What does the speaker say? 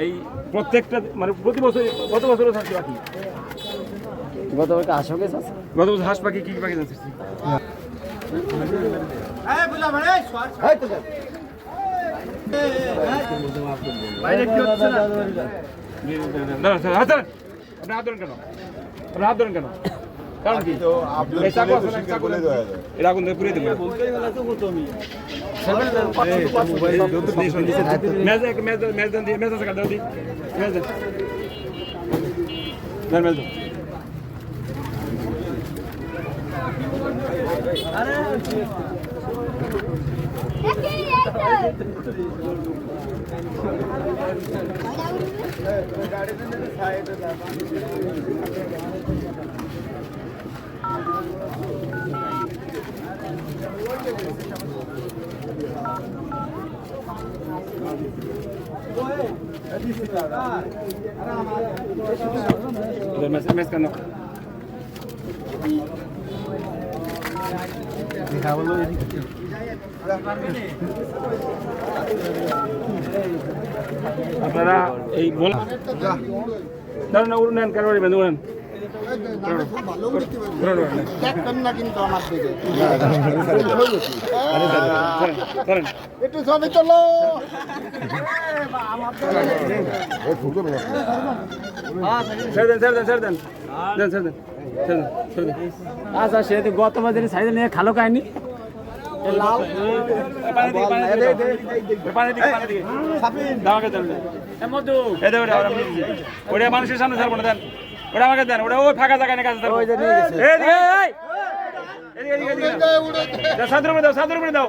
এই প্রত্যেকটা মানে প্রতি বছর গত বছরও থাকছে পাখি গত বছর হাঁস আছে গত বছর হাঁস পাখি কি কি পাখি জানছি হাত ধরেন কেন হাত ধরেন কেন কারণ কি এটা আগুন পুড়িয়ে দেবে মেজ আছে কাটা দি মেজ মেজ mes কেন আপনারা এই বলা না উড়েন কেন উড়বেন উড়েন একটু ছবি তোলো আচ্ছা সে গত বাজারে সাইজে নিয়ে খালো কাহিনি লাল মানুষের সামনে ছাড়বো না দেন ওটা আমাকে দেন ওটা ওই ফাঁকা জায়গায় কাছে সাদর করে দাও সাদর করে দাও